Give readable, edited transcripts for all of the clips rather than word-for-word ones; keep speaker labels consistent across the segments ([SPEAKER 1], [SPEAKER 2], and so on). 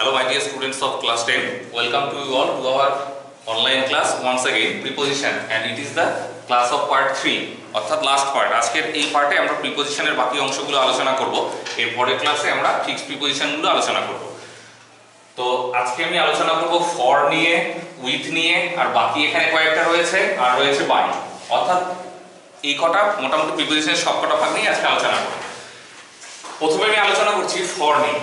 [SPEAKER 1] Hello my dear students of class 10, welcome to you all to our online class once again preposition, and it is the class of part 3 অর্থাৎ last part. আজকের এই পার্টে আমরা প্রিপোজিশনের বাকি অংশগুলো আলোচনা করব, এর পরের ক্লাসে আমরা ফিক্সড প্রিপোজিশনগুলো আলোচনা করব। তো আজকে আমি আলোচনা করব ফর নিয়ে, উইথ নিয়ে, আর বাকি এখানে কয়েকটা রয়েছে আর রয়েছে বাই, অর্থাৎ এই কটা মোটামুটি প্রিপোজিশনের সব কটা ভাগ নিয়ে আজকে আলোচনা করব। প্রথমে আমি আলোচনা করছি ফর নিয়ে।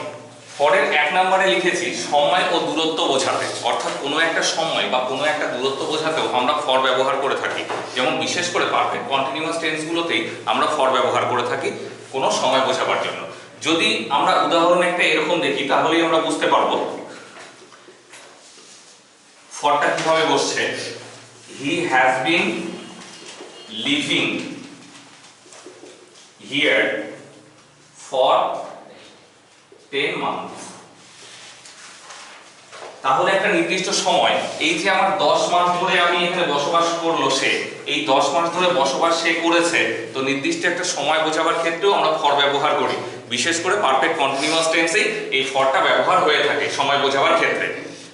[SPEAKER 1] ফরের 1 নম্বরে লিখেছি সময় ও দূরত্ব বোঝাতে, অর্থাৎ কোনো একটা সময় বা কোনো একটা দূরত্ব বোঝাতেও আমরা ফর ব্যবহার করে থাকি। যেমন বিশেষ করে পারফেক্ট কন্টিনিউয়াস টেন্সগুলোতেই আমরা ফর ব্যবহার করে থাকি কোনো সময় বোঝাবার জন্য। যদি আমরা উদাহরণ একটা এরকম দেখি তাহলেই আমরা বুঝতে পারবো ফরটা কিভাবে বসছে। He has been living here for 10 months। তাহলে একটা নির্দিষ্ট সময়, এই যে আমার 10 মাস ধরে আমি এখানে বসবাস করলো সে, এই 10 মাস ধরে বসবাস সে করেছে, তো নির্দিষ্ট একটা সময় বোঝাবার ক্ষেত্রেও আমরা ফর ব্যবহার করি। বিশেষ করে পারফেক্ট কন্টিনিউয়াস টেন্সে এই ফরটা ব্যবহার হয়ে থাকে সময় বোঝাবার ক্ষেত্রে।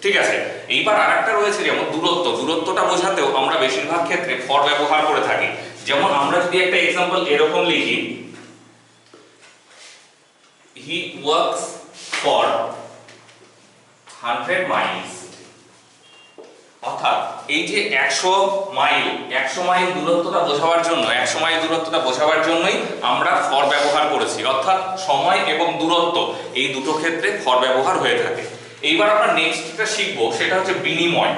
[SPEAKER 1] ঠিক আছে, এইবার আরেকটা রয়েছে যেমন দূরত্ব। দূরত্বটা বোঝাতেও আমরা বেশিরভাগ ক্ষেত্রে ফর ব্যবহার করে থাকি। যেমন আমরা যদি একটা এক্সাম্পল এরকম লিখি, he works for 100 miles, অর্থাৎ এই যে 100 মাইল দূরত্বটা বোঝাবার জন্য, 100 মাইল দূরত্বটা বোঝাবার জন্যই আমরা ফর ব্যবহার করেছি। অর্থাৎ সময় এবং দূরত্ব এই দুটো ক্ষেত্রে ফর ব্যবহার হয়ে থাকে। এইবার আমরা নেক্সট যেটা শিখবো সেটা হচ্ছে বিনিময়।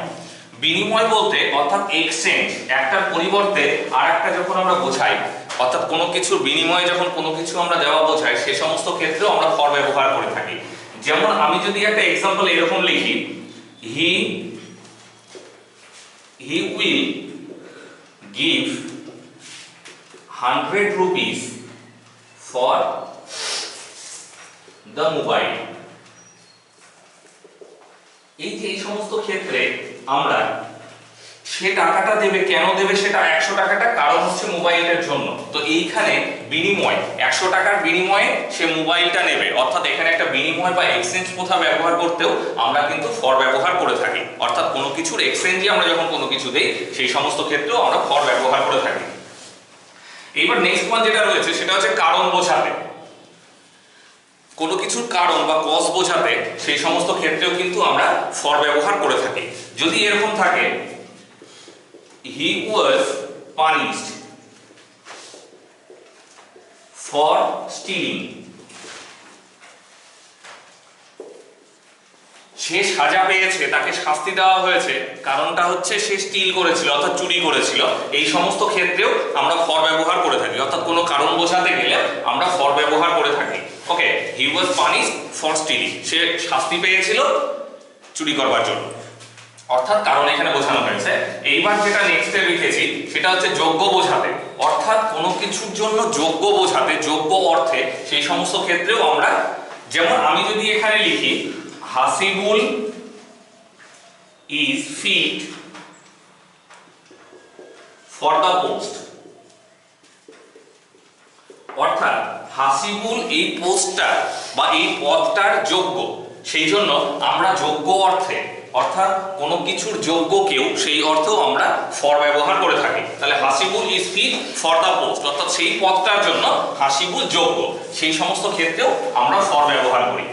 [SPEAKER 1] বিনিময় বলতে অর্থাৎ এক্সচেঞ্জ, একটার পরিবর্তে আর একটা যখন আমরা বোঝাই, অর্থাৎ কোনো কিছুর বিনিময়ে যখন কোনো কিছু আমরা দেওয়া বোঝাই, সে সমস্ত ক্ষেত্রেও আমরা ফর ব্যবহার করে থাকি। যেমন আমি যদি একটা এক্সাম্পল এরকম লিখি, he will give 100 rupees for the mobile। এই যে এই সমস্ত ক্ষেত্রে আমরা সে টাকাটা দেবে, কেন দেবে সেটা 100 টাকাটা, কারণ হচ্ছে মোবাইলটার জন্য। তো এইখানে বিনিময়, 100 টাকার বিনিময়ে সে মোবাইলটা নেবে, অর্থাৎ এখানে একটা বিনিময় বা এক্সচেঞ্জ প্রথা ব্যবহার করতেও আমরা কিন্তু ফর ব্যবহার করে থাকি। অর্থাৎ কোনো কিছুর এক্সচেঞ্জে আমরা যখন কোনো কিছু দেই, সেই সমস্ত ক্ষেত্রেও আমরা ফর ব্যবহার করে থাকি। এইবার নেক্সট ওয়ান যেটা রয়েছে সেটা হচ্ছে কারণ বোঝাতে। কোনো কিছুর কারণ বা কজ বোঝাতে সেই সমস্ত ক্ষেত্রেও কিন্তু আমরা ফর ব্যবহার করে থাকি। যদি এরকম থাকে, he was punished for stealing, সে সাজা পেয়েছে, তাকে শাস্তি দেওয়া হয়েছে, কারণটা হচ্ছে সে স্টিল করেছিল অর্থাৎ চুরি করেছিল। এই সমস্ত ক্ষেত্রেও আমরা ফর ব্যবহার করে থাকি, অর্থাৎ কোনো কারণ বোঝাতে গেলে আমরা ফর ব্যবহার করে থাকি। ওকে, he was punished for stealing, সে শাস্তি পেয়েছিল চুরি করবার জন্য, অর্থাৎ কারণ এখানে বোঝানো হয়েছে। এইবার যেটা নেক্সটে লিখেছি সেটা হচ্ছে যোগ্য বোঝাতে, অর্থাৎ কোনো কিছুর জন্য যোগ্য বোঝাতে, যোগ্য অর্থে সেই সমস্ত ক্ষেত্রেও আমরা, যেমন আমি যদি এখানে লিখি Hasibul is fit for the post, অর্থাৎ হাসিবুল এই পোস্টটা বা এই পদটার যোগ্য, সেই জন্য আমরা যোগ্য অর্থে, অর্থাৎ কোনো কিছুর যোগ্যকেও সেই অর্থেও আমরা ফর ব্যবহার করে থাকি। তাহলে Hasibul is fit for the post, অর্থাৎ সেই পদটার জন্য হাসিবুল যোগ্য, সেই সমস্ত ক্ষেত্রেও আমরা ফর ব্যবহার করি।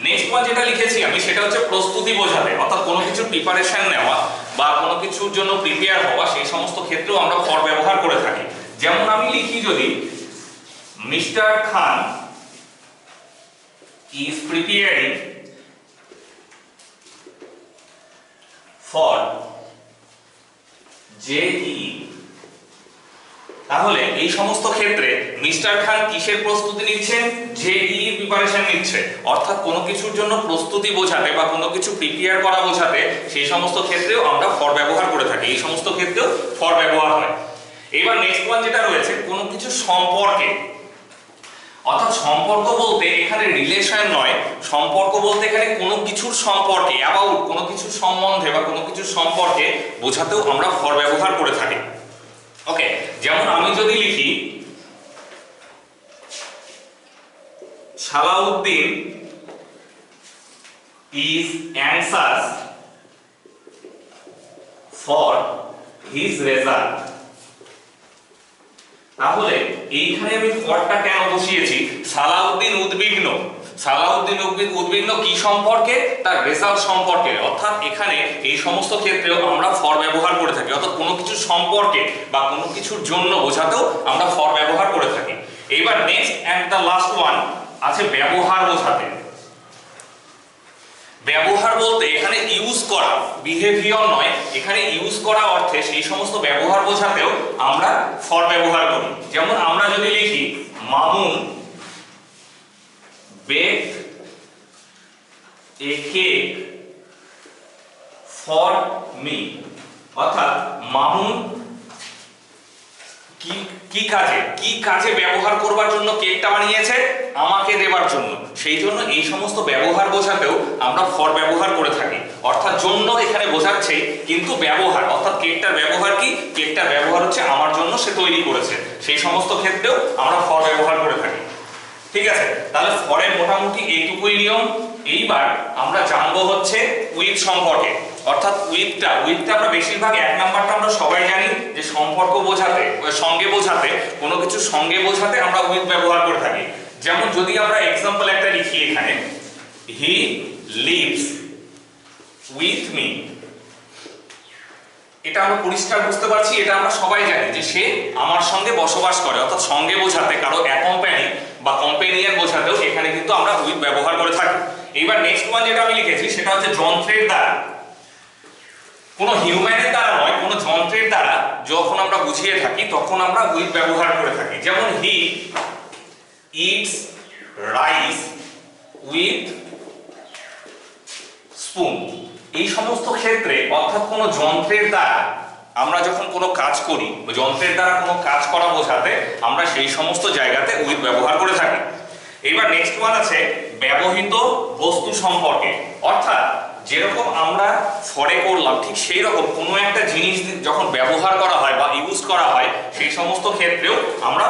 [SPEAKER 1] নেক্সট ওয়ান যেটা লিখেছি আমি সেটা হচ্ছে প্রস্তুতি বোঝাতে, অর্থাৎ কোনো কিছুর প্রিপারেশন নেওয়া বা কোনো কিছুর জন্য প্রিপেয়ার হওয়া, সেই সমস্ত ক্ষেত্রেও আমরা ফর ব্যবহার করে থাকি। যেমন আমি লিখি যদি mister Khan is preparing for JEE, তাহলে এই সমস্ত ক্ষেত্রে মিস্টার খান কিসের প্রস্তুতি নিচ্ছেন? JEE প্রিপারেশন নিচ্ছে। অর্থাৎ কোনো কিছুর জন্য প্রস্তুতি বোঝাতে বা কোনো কিছু প্রিপেয়ার করা বোঝাতে সেই সমস্ত ক্ষেত্রেও আমরা ফর ব্যবহার করে থাকি। এই সমস্ত ক্ষেত্রেও ফর ব্যবহার হয়। এবার নেক্সট ওয়ান যেটা রয়েছে কোনো কিছু সম্পর্কে, অর্থাৎ সম্পর্ক বলতে এখানে রিলেশন নয়, সম্পর্ক বলতে এখানে কোনো কিছুর সম্পর্কে, অ্যাবাউট কোনো কিছুর সম্বন্ধে বা কোনো কিছুর সম্পর্কে বোঝাতেও আমরা ফর ব্যবহার করে থাকি। ওকে, যেমন আমি যদি লিখি Salauddin is anxious for his result। তাহলে এইখানে আমি ফরটা কেন বসিয়েছি? সালাউদ্দিন উদ্বিগ্ন। সালাউদ্দিন উদ্বিগ্ন কি সম্পর্কে? তার রেজাল্ট সম্পর্কে। অর্থাৎ এখানে এই সমস্ত ক্ষেত্রেও আমরা ফর ব্যবহার করে থাকি, অর্থাৎ কোনো কিছু সম্পর্কে বা কোনো কিছুর জন্য বোঝাতেও আমরা ফর ব্যবহার করে থাকি। এবার next and the last one আছে ব্যবহার বোঝাতে। ব্যবহার বলতে এখানে ইউজ করা, বিহেভিয়ার নয়, এখানে ইউজ করা অর্থে সেই সমস্ত ব্যবহার বোঝাতেও আমরা ফর ব্যবহার করি। যেমন আমরা যদি লিখি Mamun bake a cake for me, অর্থাৎ মামুন কি কাজে ব্যবহার করবার জন্য কেকটা বানিয়েছে? আমাকে দেবার জন্য। সেই জন্য এই সমস্ত ব্যবহার বোঝাতেও আমরা ফর ব্যবহার করে থাকি। অর্থাৎ জন্য এখানে বোঝাচ্ছে, কিন্তু ব্যবহার অর্থাৎ কেকটার ব্যবহার কি? কেকটার ব্যবহার হচ্ছে আমার জন্য সে তৈরি করেছে, সেই সমস্ত ক্ষেত্রেও আমরা ফর ব্যবহার করে থাকি। ঠিক আছে, তাহলে ফরের মোটামুটি এইটুকুই নিয়ম। এইবার আমরা জানবো হচ্ছে উইথ সম্পর্কে। অর্থাৎ উইথটা আমরা বেশিরভাগ এক নাম্বারটা আমরা সবাই জানি যে সম্পর্ক বোঝাতে, সঙ্গে বোঝাতে, কোনো কিছু সঙ্গে বোঝাতে আমরা উইথ ব্যবহার করে থাকি। যেমন যদি আমরা এক্সাম্পল একটা লিখি এখানে, হি লিভস উইথ মি, এটা আমরা পরিষ্কার বুঝতে পারছি, এটা আমরা সবাই জানি যে সে আমার সঙ্গে বসবাস করে। অর্থাৎ সঙ্গে বোঝাতে, কারো অ্যাকম্পানি বা কম্পেনিয়ন বোঝাতেও এখানে কিন্তু আমরা উইথ ব্যবহার করে থাকি। এইবার নেক্সট ওয়ান যেটা আমি লিখেছি সেটা হচ্ছে যন্ত্রের দ্বারা। কোনো হিউম্যানের দ্বারা নয়, কোনো যন্ত্রের দ্বারা যখন আমরা বুঝিয়ে থাকি তখন আমরা উইথ ব্যবহার করে থাকি। যেমন he eats rice with spoon. এই সমস্ত ক্ষেত্রে অর্থাৎ কোনো যন্ত্রের দ্বারা আমরা যখন কোনো কাজ করি, যন্ত্রের দ্বারা কোনো কাজ করা বোঝাতে আমরা সেই সমস্ত জায়গাতে উইথ ব্যবহার করে থাকি। এবার নেক্সট ওয়ান আছে ব্যবহৃত বস্তু সম্পর্কে। অর্থাৎ যেরকম আমরা ফরে করলাম ঠিক সেই রকম কোনো একটা জিনিস যখন ব্যবহার করা হয় বা ইউজ করা হয় সেই সমস্ত ক্ষেত্রেও আমরা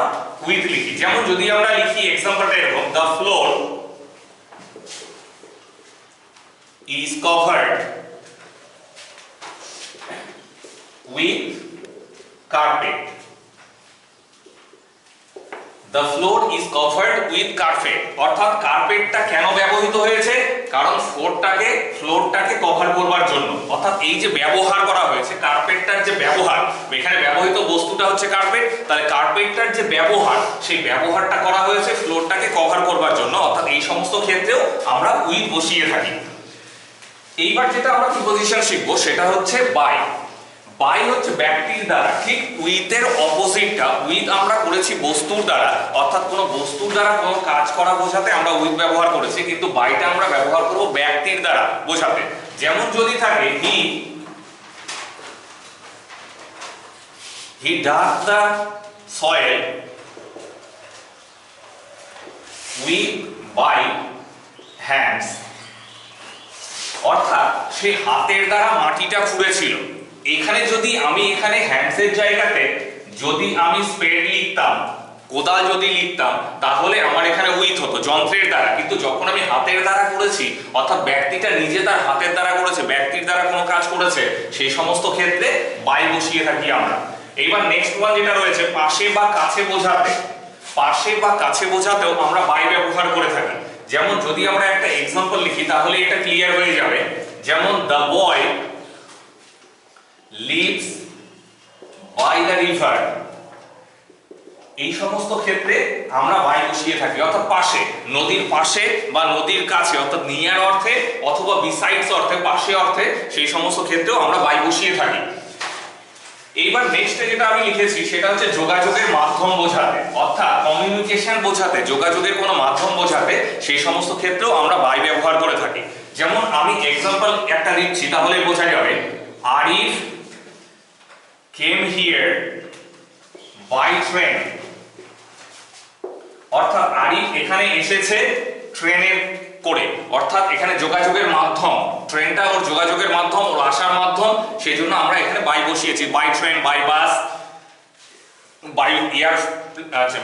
[SPEAKER 1] উইথ লিখি। যেমন যদি আমরা লিখি এক্সাম্পলটা এরকম, the floor is covered with carpet। The floor is covered with carpet। অর্থাৎ কার্পেটটা কেন ব্যবহৃত হয়েছে? কারণ ফ্লোরটাকে কভার করবার জন্য। অর্থাৎ এই যে ব্যবহার করা হয়েছে কার্পেটটার যে ব্যবহার, এখানে ব্যবহৃত বস্তুটা হচ্ছে কার্পেট, তাহলে কার্পেটটার যে ব্যবহার সেই ব্যবহারটা করা হয়েছে ফ্লোরটাকে কভার করবার জন্য। অর্থাৎ এই সমস্ত ক্ষেত্রেও আমরা উইথ বসিয়ে থাকি। এইবার যেটা আমরা প্রিপজিশন শিখবো সেটা হচ্ছে বাই। বাই হচ্ছে ব্যক্তির দ্বারা। ঠিক উইথের অপোজিটটা, উইথ আমরা করেছি বস্তুর দ্বারা, অর্থাৎ কোনো বস্তুর দ্বারা কোনো কাজ করা বোঝাতে আমরা উইথ ব্যবহার করেছি, কিন্তু বাইটা আমরা ব্যবহার করব ব্যক্তির দ্বারা বোঝাতে। যেমন যদি থাকে he dug the soil with by hands. অর্থাৎ সে হাতের দ্বারা মাটিটা খুঁড়েছিল। এখানে যদি আমি এখানে হ্যান্ডসের জায়গাতে যদি আমি স্পেড লিখতাম, কোদাল যদি লিখতাম, তাহলে আমার এখানে উইথ হতো যন্ত্রের দ্বারা। কিন্তু যখন আমি হাতের দ্বারা করেছি, অর্থাৎ ব্যক্তিটা নিজে তার হাতের দ্বারা করেছে, ব্যক্তির দ্বারা কোনো কাজ করেছে, সেই সমস্ত ক্ষেত্রে বাই বসিয়ে থাকি আমরা। এইবার নেক্সট ওয়ান যেটা রয়েছে পাশে বা কাছে বোঝাতে। পাশে বা কাছে বোঝাতেও আমরা বাই ব্যবহার করে থাকি। যেমন যদি আমরা একটা এক্সাম্পল লিখি তাহলে এটা ক্লিয়ার হয়ে যাবে। যেমন the boy lives by the river. এই সমস্ত ক্ষেত্রে আমরা বাই বসিয়ে থাকি, অর্থাৎ পাশে, নদীর পাশে বা নদীর কাছে, অর্থাৎ নিয়ার অর্থে অথবা বিসাইডস অর্থে, পাশে অর্থে, সেই সমস্ত ক্ষেত্রেও আমরা বাই বসিয়ে থাকি। এইবার নেক্সটে যেটা আমি লিখেছি সেটা হচ্ছে যোগাযোগের মাধ্যম বোঝাতে, অর্থাৎ কমিউনিকেশন বোঝাতে, যোগাযোগের কোনো মাধ্যম বোঝাতে সেই সমস্ত ক্ষেত্রেও আমরা বাই ব্যবহার করে থাকি। যেমন আমি এক্সাম্পল একটা দিচ্ছি তাহলে বোঝা যাবে, Arif came here by train. অর্থাৎ আরিফ এখানে এসেছে ট্রেনে করে, অর্থাৎ এখানে যোগাযোগের মাধ্যম, ট্রেনটা ওর যোগাযোগের মাধ্যম, ওর আসার মাধ্যম, সেই জন্য আমরা এখানে বাই বসিয়েছি। By train, by bus, by air,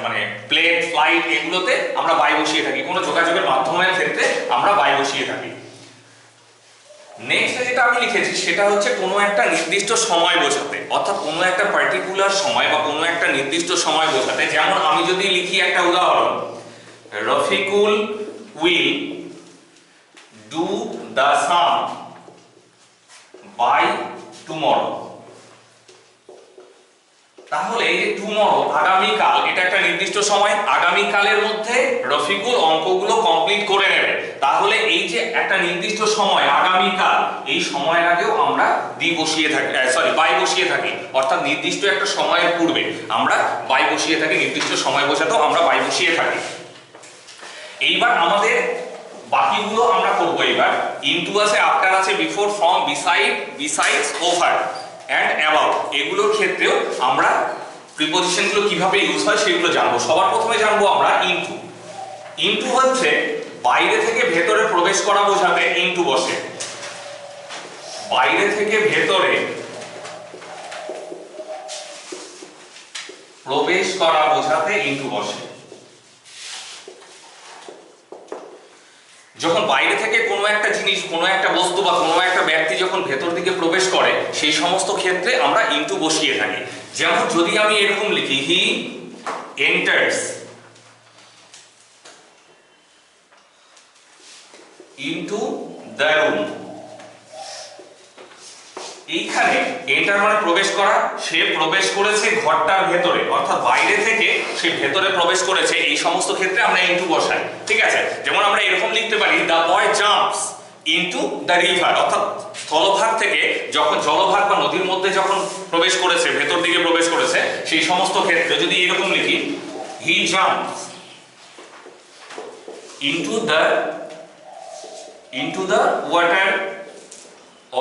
[SPEAKER 1] মানে প্লেন, ফ্লাইট, এগুলোতে আমরা বাই বসিয়ে থাকি। কোনো যোগাযোগের মাধ্যমের ক্ষেত্রে আমরা বাই বসিয়ে থাকি। নেক্সট যেটা আমি লিখেছি সেটা হচ্ছে কোনো একটা নির্দিষ্ট সময় বোঝাতে, অর্থাৎ কোনো একটা পার্টিকুলার সময় বা কোনো একটা নির্দিষ্ট সময় বোঝাতে। যেমন আমি যদি লিখি একটা উদাহরণ, Rafiqul will do the sum by tomorrow. তাহলে এই যে টুমরো আগামীকাল, এটা একটা নির্দিষ্ট সময়, আগামীকালের মধ্যে রফিকুল অঙ্কগুলো কমপ্লিট করে নেবে। তাহলে এই যে একটা নির্দিষ্ট সময় আগামীকাল, এই সময়ের আগেও আমরা বাই বসিয়ে থাকি, অর্থাৎ নির্দিষ্ট একটা সময়ের পূর্বে আমরা বাই বসিয়ে থাকি, নির্দিষ্ট সময় বোঝাতেও আমরা বাই বসিয়ে থাকি। এইবার আমাদের বাকিগুলো আমরা করব। এবার ইনটু আছে, আফটার আছে, before, from, beside, besides, over and about, এগুলোর ক্ষেত্রেও আমরা প্রিপজিশনগুলো কিভাবে ইউজ হয় সেগুলো জানবো। সবার প্রথমে জানবো আমরা ইনটু। ইনটু হচ্ছে বাইরে থেকে ভেতরে প্রবেশ করা বোঝাতে ইনটু বসে। বাইরে থেকে ভেতরে প্রবেশ করা বোঝাতে ইনটু বসে। যখন বাইরে থেকে কোনো একটা জিনিস, কোনো একটা বস্তু বা কোনো একটা ব্যক্তি যখন ভেতর দিকে প্রবেশ করে, সেই সমস্ত ক্ষেত্রে আমরা ইনটু বসিয়ে থাকি। যেমন যদি আমি এরকম লিখি, হি এন্টার্স ইনটু দ্য রুম, এইখানে এন্টার মানে প্রবেশ করা, সে প্রবেশ করেছে ঘরটার ভেতরে, অর্থাৎ বাইরে থেকে সে ভেতরে প্রবেশ করেছে, এই সমস্ত ক্ষেত্রে আমরা ইনটু বসাই। ঠিক আছে, যেমন আমরা এরকম লিখতে পারি, the boy jumps into the river, অর্থাৎ স্থলভাগ থেকে যখন জলভাগ বা নদীর মধ্যে যখন প্রবেশ করেছে, ভেতর দিকে প্রবেশ করেছে, সেই সমস্ত ক্ষেত্রে যদি এরকম লিখি, he jumps into the water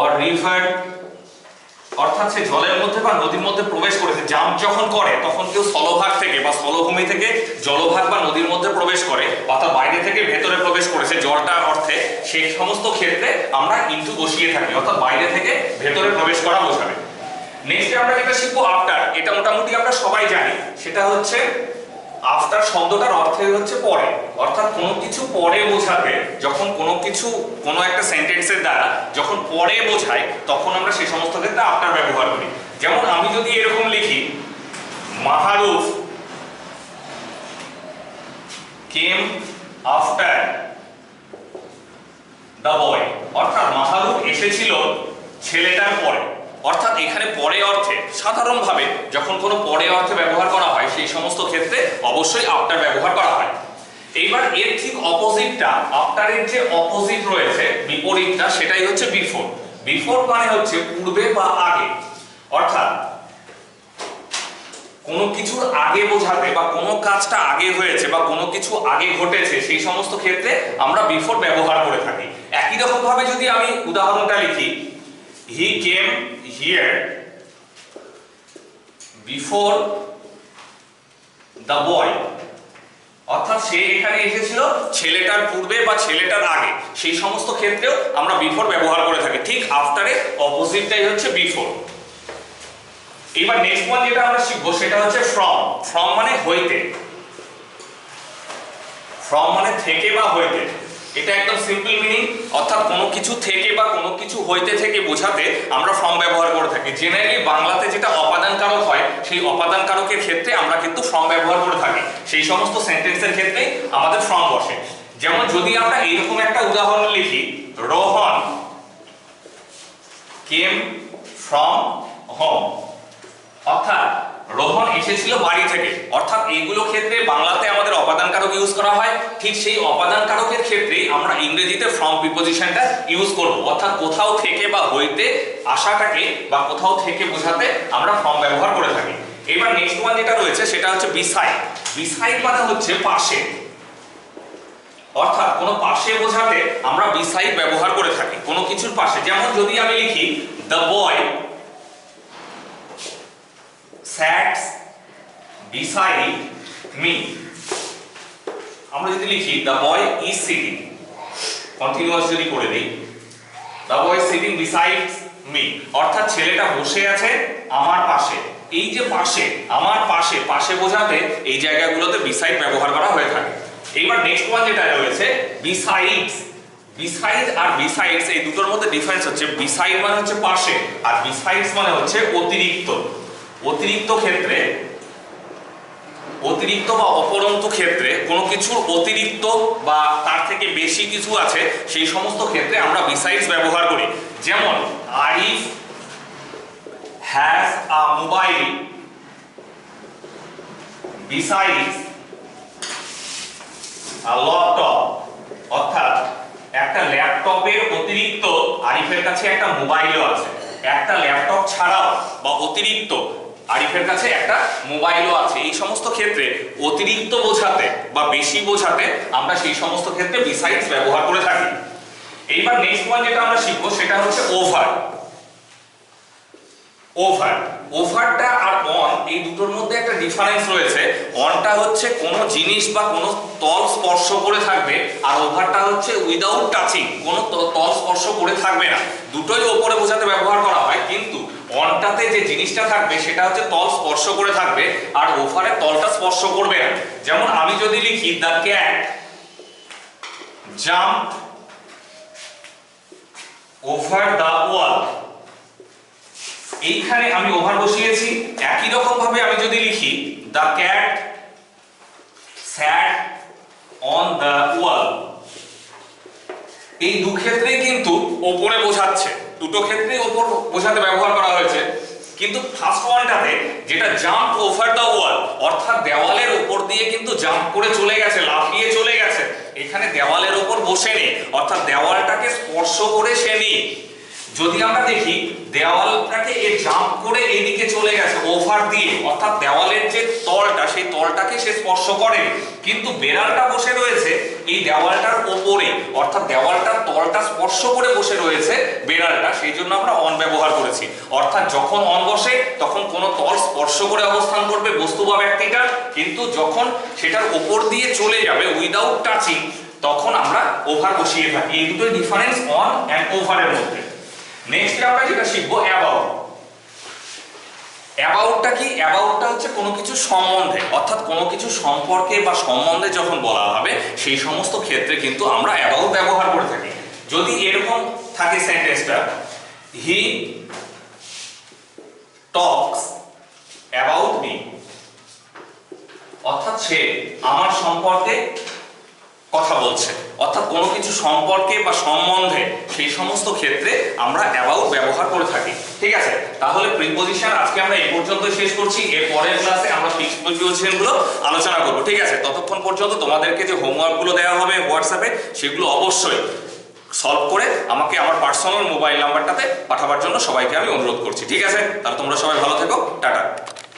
[SPEAKER 1] or river, অর্থাৎ সে জলের মধ্যে বা নদীর মধ্যে প্রবেশ করেছে। জাম্প যখন করে তখন কেউ স্থলভাগ থেকে বা স্থলভূমি থেকে জলভাগ বা নদীর মধ্যে প্রবেশ করে, অর্থাৎ বাইরে থেকে ভেতরে প্রবেশ করেছে জলটা অর্থে, সেই সমস্ত ক্ষেত্রে আমরা ইনটু বসিয়ে থাকি, অর্থাৎ বাইরে থেকে ভেতরে প্রবেশ করা বোঝাবে। নেক্সট আমরা যেটা শিখবো আফটার, এটা মোটামুটি আমরা সবাই জানি। সেটা হচ্ছে আফটার শব্দটার অর্থ হচ্ছে পরে, অর্থাৎ কোনো কিছু পরে বোঝাতে, যখন কোনো কিছু কোনো একটা সেন্টেন্সের দ্বারা যখন পরে বোঝায় তখন আমরা সেই সমস্ত ক্ষেত্রে আফটার ব্যবহার করি। যেমন আমি যদি এরকম লিখি, মাহরুফ কেম আফটার দ্য বয়, অর্থাৎ মাহরুফ এসেছিল ছেলেটার পরে। অর্থাৎ এখানে পরে অর্থে সাধারণভাবে যখন কোনো পরে অর্থে ব্যবহার করা হয় সেই সমস্ত ক্ষেত্রে অবশ্যই আফটার ব্যবহার করা হয়। এইবার এর ঠিক অপোজিটটা, আফটারের যে অপোজিট রয়েছে বিপরীতটা, সেটাই হচ্ছে বিফোর। বিফোর মানে হচ্ছে পূর্বে বা আগে, অর্থাৎ কোনো কিছুর আগে বোঝাতে বা কোনো কাজটা আগে হয়েছে বা কোনো কিছু আগে ঘটেছে, সেই সমস্ত ক্ষেত্রে আমরা বিফোর ব্যবহার করে থাকি। একই রকম ভাবে যদি আমি উদাহরণটা লিখি, he came here before the boy, অর্থাৎ সে এখানে এসেছিল ছেলেটার পূর্বে বা ছেলেটার আগে, সেই সমস্ত ক্ষেত্রেও আমরা বিফোর ব্যবহার করে থাকি। ঠিক আফটারের অপোজিটটাই হচ্ছে বিফোর। এবার নেক্সট ওয়ান যেটা আমরা শিখবো সেটা হচ্ছে ফ্রম। ফ্রম মানে হইতে, ফ্রম মানে থেকে বা হইতে। এটা একদম সিম্পল মিনিং, অর্থাৎ কোনো কিছু থেকে বা কোনো কিছু হইতে থেকে বোঝাতে আমরা ফ্রম ব্যবহার করে থাকি। জেনারেলি বাংলাতে যেটা অপাদান কারক হয়, সেই অপাদান কারকের ক্ষেত্রে আমরা কিন্তু ফ্রম ব্যবহার করে থাকি। সেই সমস্ত সেন্টেন্সের ক্ষেত্রে আমাদের ফ্রম বসে। যেমন যদি আমরা এইরকম একটা উদাহরণ লিখি, রোহন কেম ফ্রম হোম, অর্থাৎ রোহন এসেছিল বাড়ি থেকে। অর্থাৎ এইগুলো ক্ষেত্রে বাংলাতে আমাদের অপাদান কারক ইউজ করা হয়, ঠিক সেই অপাদান কারকের ক্ষেত্রেই আমরা ইংরেজিতে ফ্রম প্রিপজিশনটা ইউজ করব, অর্থাৎ কোথাও থেকে বা হইতে আসাটাকে বা কোথাও থেকে বোঝাতে আমরা ফ্রম ব্যবহার করে থাকি। এবার নেক্সট ওয়ান যেটা রয়েছে সেটা হচ্ছে বিসাইড। বিসাইড মানে হচ্ছে পাশে, অর্থাৎ কোনো পাশে বোঝাতে আমরা বিসাইড ব্যবহার করে থাকি, কোনো কিছুর পাশে। যেমন যদি আমি লিখি, the boy sat beside me, আমরা যদি লিখি the boy is sitting, continuous যদি করে দেই, the boy is sitting beside me, অর্থাৎ ছেলেটা বসে আছে আমার পাশে। এই যে পাশে, আমার পাশে, পাশে বোঝাতে এই জায়গাগুলোতে বিসাইড ব্যবহার করা হয়ে থাকে। এইবার নেক্সট ওয়ান যেটা রয়েছে বিসাইডস। বিসাইড আর বিসাইডস এই দুটোর মধ্যে ডিফারেন্স হচ্ছে বিসাইড মানে হচ্ছে পাশে আর বিসাইডস মানে হচ্ছে অতিরিক্ত। অতিরিক্ত ক্ষেত্রে, অতিরিক্ত বা অপরন্তু ক্ষেত্রে কোনো কিছুর অতিরিক্ত বা তার থেকে বেশি কিছু আছে সেই সমস্ত ক্ষেত্রে আমরা বিসাইডস ব্যবহার করি। যেমন Arif has a mobile besides a laptop, অর্থাৎ একটা ল্যাপটপের অতিরিক্ত আরিফের কাছে একটা মোবাইলও আছে। একটা ল্যাপটপ ছাড়াও বা অতিরিক্ত আরিফের কাছে একটা মোবাইলও আছে। এই সমস্ত ক্ষেত্রে অতিরিক্ত বোঝাতে বা বেশি বোঝাতে আমরা সেই সমস্ত ক্ষেত্রে বিসাইডস ব্যবহার করে থাকি। এইবার নেক্সট ওয়ান যেটা আমরা শিখবো সেটা হচ্ছে ওভার। ওভার, ওভারটা আর অন এই দুটোর মধ্যে একটা ডিফারেন্স রয়েছে। অনটা হচ্ছে কোনো জিনিস বা কোনো তল স্পর্শ করে থাকবে, আর ওভারটা হচ্ছে উইদাউট টাচিং, কোনো তল স্পর্শ করে থাকবে না। দুটোই ওপরে বোঝাতে ব্যবহার করা হয়, কিন্তু অনটাতে যে জিনিসটা থাকবে সেটা হচ্ছে তল স্পর্শ করে থাকবে, আর ওভারে তলটা স্পর্শ করবে না। যেমন আমি যদি লিখি the cat jumped over the wall, এইখানে আমি ওভার বসিয়েছি। একই রকম ভাবে আমি যদি লিখি the cat sat on the wall, এই দু ক্ষেত্রেই কিন্তু ওপরে বোঝাচ্ছে, দুটো ক্ষেত্রেই ওপর বোঝাতে ব্যবহার করা হয়েছে। কিন্তু ফার্স্ট ওয়ানটাতে যেটা জাম্প ওভার দ্য ওয়াল, অর্থাৎ দেওয়ালের উপর দিয়ে কিন্তু জাম্প করে চলে গেছে, লাফিয়ে চলে গেছে, এখানে দেওয়ালের উপর বসে নেই, অর্থাৎ দেওয়ালটাকে স্পর্শ করে সে নেই। যদি আমরা দেখি দেওয়ালটাকে এ জাম্প করে এইদিকে চলে গেছে ওভার দিয়ে, অর্থাৎ দেওয়ালের যে তলটা সেই তলটাকে সে স্পর্শ করেনি, কিন্তু বেড়ালটা বসে রয়েছে এই দেওয়ালটার উপরে, অর্থাৎ দেওয়ালটার তলটা স্পর্শ করে বসে রয়েছে বেড়ালটা, সেই জন্য আমরা অন ব্যবহার করেছি। অর্থাৎ যখন অন বসে তখন কোনো তল স্পর্শ করে অবস্থান করবে বস্তু বা ব্যক্তিটা, কিন্তু যখন সেটার উপর দিয়ে চলে যাবে উইদাউট টাচিং তখন আমরা ওভার বসিয়ে থাকি। এই দুটোই ডিফারেন্স অন এন্ড ওভারের মধ্যে। নেক্সট আমরা যেটা শিখবো অ্যাবাউট। অ্যাবাউটটা কি? অ্যাবাউটটা হচ্ছে কোনো কিছু সম্বন্ধে, অর্থাৎ কোনো কিছু সম্পর্কে বা সম্বন্ধে যখন বলা হবে সেই সমস্ত ক্ষেত্রে কিন্তু আমরা অ্যাবাউট ব্যবহার করে থাকি। যদি এরকম থাকে সেন্টেন্সটা, হি টকস অ্যাবাউট মি, অর্থাৎ সে আমার সম্পর্কে কথা বলছে, অর্থাৎ কোনো কিছু সম্পর্কে বা সম্বন্ধে সেই সমস্ত ক্ষেত্রে আমরা অ্যাবাউট ব্যবহার করে থাকি। ঠিক আছে, তাহলে প্রিপজিশন আজকে আমরা এই পর্যন্ত শেষ করছি। এর পরের ক্লাসে আমরা ফিক্সড প্রিপজিশনগুলো আলোচনা করব। ঠিক আছে, ততক্ষণ পর্যন্ত তোমাদেরকে যে হোমওয়ার্কগুলো দেওয়া হবে হোয়াটসঅ্যাপে সেগুলো অবশ্যই সলভ করে আমাকে আমার পার্সোনাল মোবাইল নাম্বারটাতে পাঠাবার জন্য সবাইকে আমি অনুরোধ করছি। ঠিক আছে, তাহলে তোমরা সবাই ভালো থেকো, টাটা।